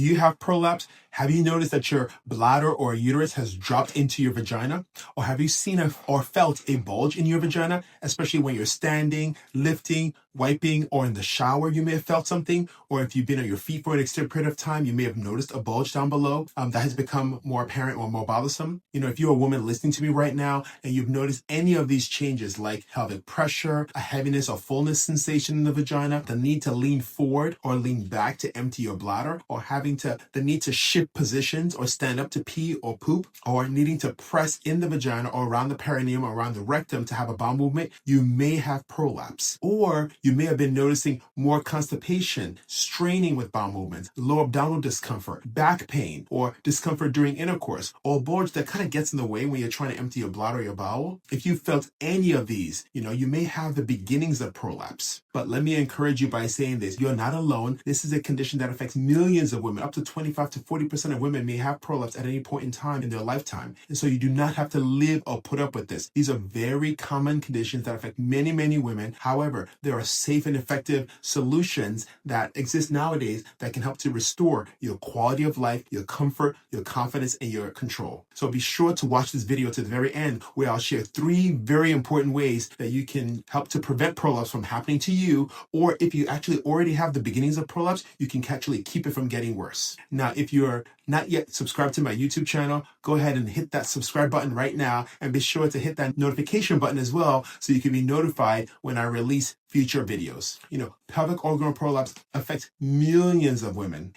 Do you have prolapse? Have you noticed that your bladder or uterus has dropped into your vagina? Or have you seen or felt a bulge in your vagina, especially when you're standing, lifting, wiping, or in the shower, you may have felt something. Or if you've been on your feet for an extended period of time, you may have noticed a bulge down below that has become more apparent or more bothersome. If you're a woman listening to me right now and you've noticed any of these changes like pelvic pressure, a heaviness or fullness sensation in the vagina, the need to lean forward or lean back to empty your bladder, or the need to shift positions or stand up to pee or poop, or needing to press in the vagina or around the perineum or around the rectum to have a bowel movement, you may have prolapse. Or you may have been noticing more constipation, straining with bowel movements, low abdominal discomfort, back pain, or discomfort during intercourse, or bulge that kind of gets in the way when you're trying to empty your bladder or your bowel. If you felt any of these, you may have the beginnings of prolapse. But let me encourage you by saying this: you're not alone. This is a condition that affects millions of women. Up to 25 to 40% of women may have prolapse at any point in time in their lifetime. And so you do not have to live or put up with this. These are very common conditions that affect many, many women. However, there are safe and effective solutions that exist nowadays that can help to restore your quality of life, your comfort, your confidence, and your control. So be sure to watch this video to the very end, where I'll share 3 very important ways that you can help to prevent prolapse from happening to you, or if you actually already have the beginnings of prolapse, you can actually keep it from getting worse. Now, if you're not yet subscribed to my YouTube channel, go ahead and hit that subscribe button right now, and be sure to hit that notification button as well so you can be notified when I release future videos. Pelvic organ prolapse affects millions of women.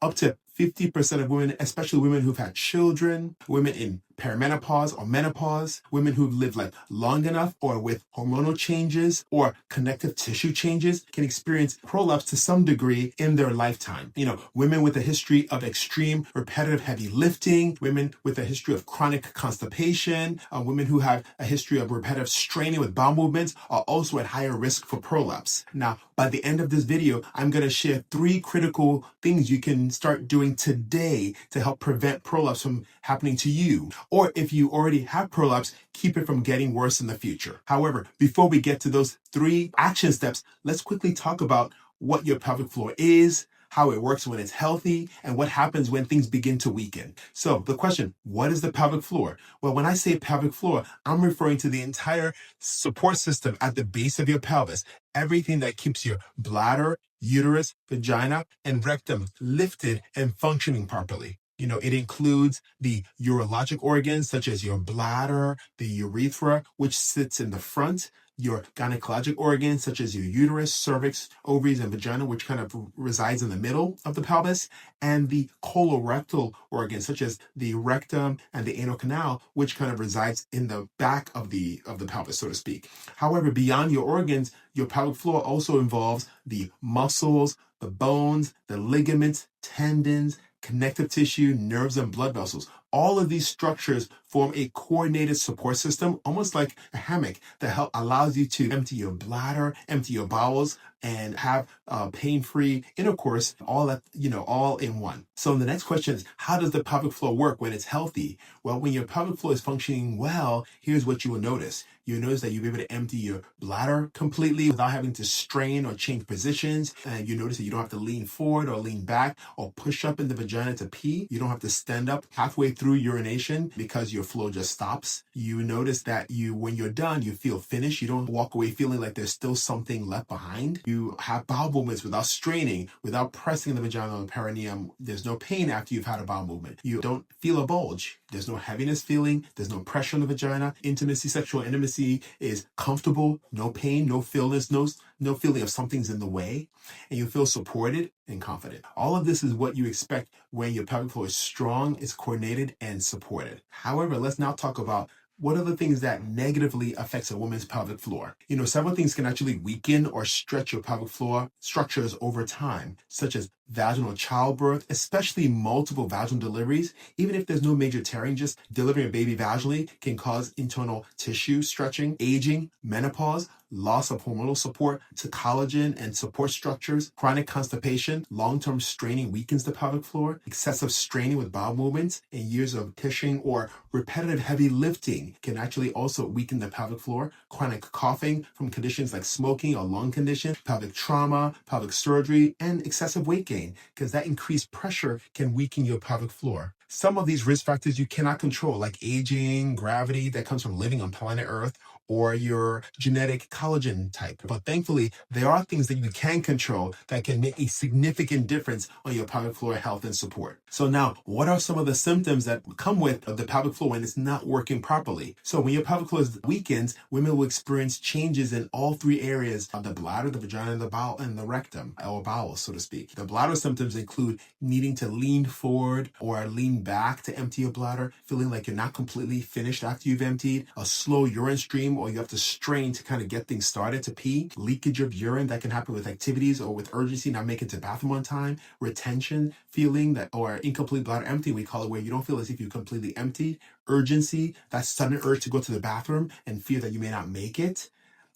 Up to 50% of women, especially women who've had children, women in perimenopause or menopause, women who've lived life long enough or with hormonal changes or connective tissue changes, can experience prolapse to some degree in their lifetime. Women with a history of extreme repetitive heavy lifting, women with a history of chronic constipation, women who have a history of repetitive straining with bowel movements are also at higher risk for prolapse. Now, by the end of this video, I'm going to share 3 critical things you can start doing today to help prevent prolapse from happening to you. Or if you already have prolapse, keep it from getting worse in the future. However, before we get to those 3 action steps, let's quickly talk about what your pelvic floor is, how it works when it's healthy, and what happens when things begin to weaken. So the question, what is the pelvic floor? Well, when I say pelvic floor, I'm referring to the entire support system at the base of your pelvis. Everything that keeps your bladder, uterus, vagina, and rectum lifted and functioning properly. It includes the urologic organs such as your bladder, the urethra, which sits in the front, your gynecologic organs such as your uterus, cervix, ovaries, and vagina, which kind of resides in the middle of the pelvis, and the colorectal organs such as the rectum and the anal canal, which kind of resides in the back of the pelvis, so to speak. However, beyond your organs, your pelvic floor also involves the muscles, the bones, the ligaments, tendons, connective tissue, nerves, and blood vessels. All of these structures form a coordinated support system, almost like a hammock, that allows you to empty your bladder, empty your bowels, and have pain-free intercourse all in one. So the next question is, how does the pelvic floor work when it's healthy? Well, when your pelvic floor is functioning well, here's what you will notice. You'll notice that you'll be able to empty your bladder completely without having to strain or change positions. And you notice that you don't have to lean forward or lean back or push up in the vagina to pee. You don't have to stand up halfway through urination because your flow just stops. You notice that when you're done, you feel finished. You don't walk away feeling like there's still something left behind. You have bowel movements without straining, without pressing the vagina or the perineum. There's no pain after you've had a bowel movement. You don't feel a bulge. There's no heaviness feeling. There's no pressure on the vagina. Sexual intimacy is comfortable. No pain, no fullness, no feeling of something's in the way. And you feel supported and confident. All of this is what you expect when your pelvic floor is strong, is coordinated, and supported. However, let's now talk about what are the things that negatively affects a woman's pelvic floor. Several things can actually weaken or stretch your pelvic floor structures over time, such as vaginal childbirth, especially multiple vaginal deliveries. Even if there's no major tearing, just delivering a baby vaginally can cause internal tissue stretching, aging, menopause, loss of hormonal support to collagen and support structures, chronic constipation, long-term straining weakens the pelvic floor, excessive straining with bowel movements, and years of pushing or repetitive heavy lifting can actually also weaken the pelvic floor, chronic coughing from conditions like smoking or lung condition, pelvic trauma, pelvic surgery, and excessive weight gain gain, because that increased pressure can weaken your pelvic floor. Some of these risk factors you cannot control, like aging, gravity that comes from living on planet Earth, or your genetic collagen type. But thankfully, there are things that you can control that can make a significant difference on your pelvic floor health and support. So now, what are some of the symptoms that come with the pelvic floor when it's not working properly? So when your pelvic floor weakens, women will experience changes in all three areas of the bladder, the vagina, the bowel, and the rectum, or bowels, so to speak. The bladder symptoms include needing to lean forward or lean back to empty your bladder, feeling like you're not completely finished after you've emptied, a slow urine stream, or you have to strain to kind of get things started to pee, leakage of urine that can happen with activities or with urgency, not making it to the bathroom on time, retention, feeling that, or incomplete bladder empty, we call it, where you don't feel as if you completely emptied, urgency, that sudden urge to go to the bathroom and fear that you may not make it.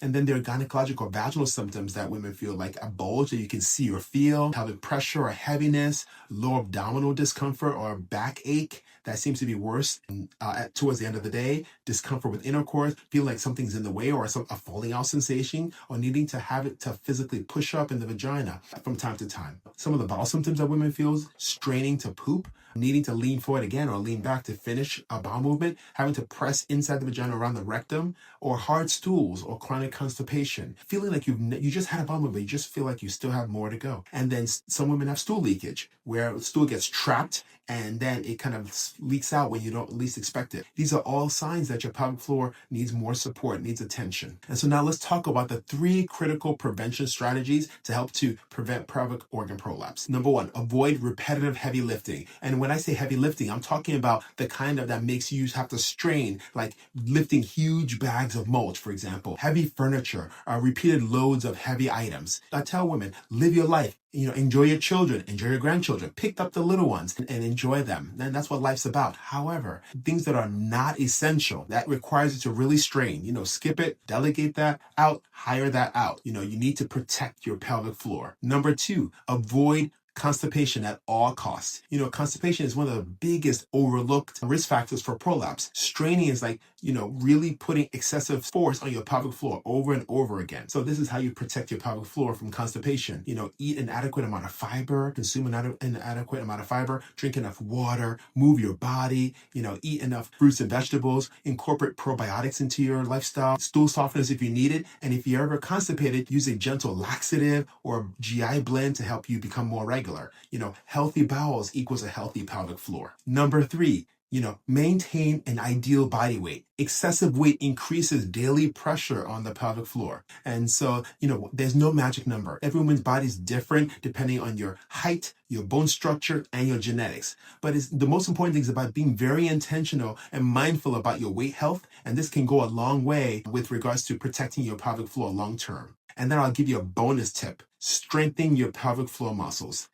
And then there are gynecological or vaginal symptoms that women feel, like a bulge that you can see or feel, pelvic pressure or heaviness, lower abdominal discomfort or backache that seems to be worse towards the end of the day, discomfort with intercourse, feeling like something's in the way, or a falling out sensation, or needing to have it to physically push up in the vagina from time to time. Some of the bowel symptoms that women feel: straining to poop, needing to lean forward again or lean back to finish a bowel movement, having to press inside the vagina around the rectum, or hard stools or chronic constipation, feeling like you just had a bowel movement, but you just feel like you still have more to go. And then some women have stool leakage, where stool gets trapped and then it kind of leaks out when you don't least expect it. These are all signs that your pelvic floor needs more support, needs attention. And so now let's talk about the 3 critical prevention strategies to help to prevent pelvic organ prolapse. Number 1, avoid repetitive heavy lifting. And when I say heavy lifting, I'm talking about the kind of that makes you have to strain, like lifting huge bags of mulch, for example, heavy furniture, repeated loads of heavy items. I tell women, live your life. Enjoy your children, enjoy your grandchildren, pick up the little ones and enjoy them. And that's what life's about. However, things that are not essential, that requires you to really strain, skip it, delegate that out, hire that out. You need to protect your pelvic floor. Number 2, avoid constipation at all costs. Constipation is one of the biggest overlooked risk factors for prolapse. Straining is like, really putting excessive force on your pelvic floor over and over again. So this is how you protect your pelvic floor from constipation. Eat an adequate amount of fiber, consume an adequate amount of fiber, drink enough water, move your body, eat enough fruits and vegetables, incorporate probiotics into your lifestyle, stool softeners if you need it. And if you're ever constipated, use a gentle laxative or GI blend to help you become more regular. Healthy bowels equals a healthy pelvic floor. Number 3, maintain an ideal body weight. Excessive weight increases daily pressure on the pelvic floor. And so, there's no magic number. Every woman's body is different depending on your height, your bone structure, and your genetics. But the most important thing is about being very intentional and mindful about your weight health. And this can go a long way with regards to protecting your pelvic floor long term. And then I'll give you a bonus tip: strengthen your pelvic floor muscles.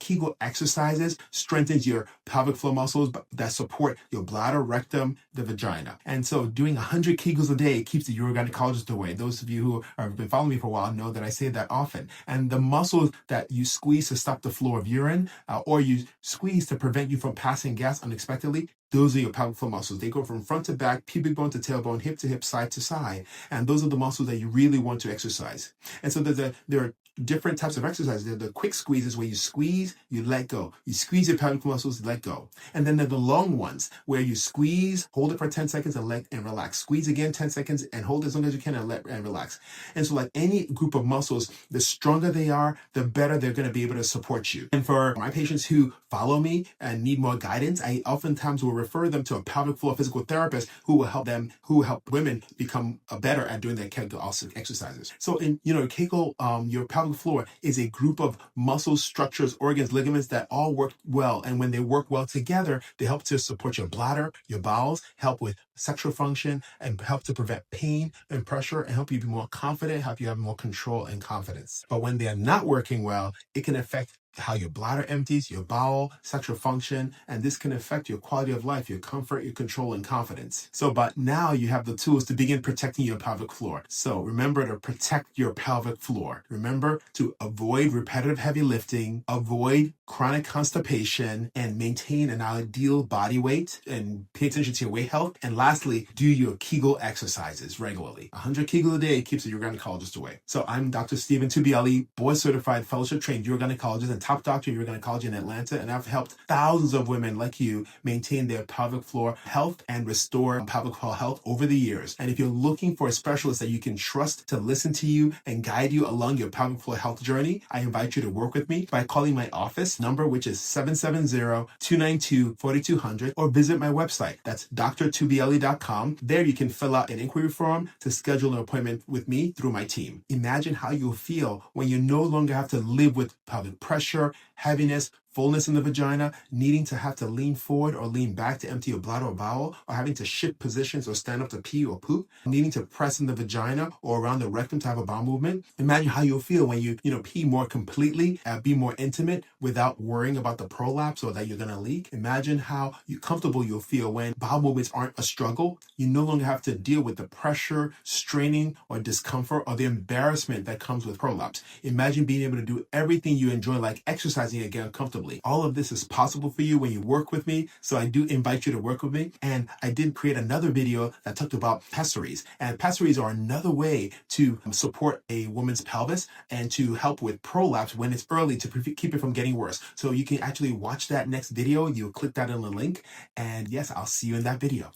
Kegel exercises strengthens your pelvic floor muscles that support your bladder, rectum, the vagina. And so doing 100 Kegels a day keeps the urogynecologist away. Those of you who have been following me for a while know that I say that often. And the muscles that you squeeze to stop the flow of urine, or you squeeze to prevent you from passing gas unexpectedly, those are your pelvic floor muscles. They go from front to back, pubic bone to tailbone, hip to hip, side to side. And those are the muscles that you really want to exercise. And so there are different types of exercises. They're the quick squeezes where you squeeze, you let go. You squeeze your pelvic muscles, let go. And then there are the long ones where you squeeze, hold it for 10 seconds and relax. Squeeze again 10 seconds and hold it as long as you can and relax. And so like any group of muscles, the stronger they are, the better they're going to be able to support you. And for my patients who follow me and need more guidance, I oftentimes will refer them to a pelvic floor physical therapist who will help women become better at doing their Kegel exercises. So in Kegel, your pelvic floor is a group of muscles, structures, organs, ligaments that all work well. And when they work well together, they help to support your bladder, your bowels, help with sexual function, and help to prevent pain and pressure, and help you be more confident, help you have more control and confidence. But when they are not working well, it can affect how your bladder empties, your bowel, sexual function, and this can affect your quality of life, your comfort, your control, and confidence. But now you have the tools to begin protecting your pelvic floor. So remember to protect your pelvic floor. Remember to avoid repetitive heavy lifting, avoid chronic constipation, and maintain an ideal body weight, and pay attention to your weight health. And lastly, do your Kegel exercises regularly. 100 Kegel a day keeps the urogynecologist away. So I'm Dr. Stephen Tugbiyele, board certified fellowship trained urogynecologist and top doctor of urogynecology in Atlanta, and I've helped thousands of women like you maintain their pelvic floor health and restore pelvic floor health over the years. And if you're looking for a specialist that you can trust to listen to you and guide you along your pelvic floor health journey, I invite you to work with me by calling my office number, which is 770-292-4200, or visit my website. That's drtugbiyele.com. There you can fill out an inquiry form to schedule an appointment with me through my team. Imagine how you'll feel when you no longer have to live with pelvic pressure, heaviness, fullness in the vagina, needing to have to lean forward or lean back to empty your bladder or bowel, or having to shift positions or stand up to pee or poop, needing to press in the vagina or around the rectum to have a bowel movement. Imagine how you'll feel when you pee more completely, be more intimate without worrying about the prolapse or that you're going to leak. Imagine how comfortable you'll feel when bowel movements aren't a struggle. You no longer have to deal with the pressure, straining, or discomfort or the embarrassment that comes with prolapse. Imagine being able to do everything you enjoy, like exercising again comfortably. All of this is possible for you when you work with me, so I do invite you to work with me. And I did create another video that talked about pessaries. And pessaries are another way to support a woman's pelvis and to help with prolapse when it's early, to keep it from getting worse. So you can actually watch that next video. You'll click that in the link. And yes, I'll see you in that video.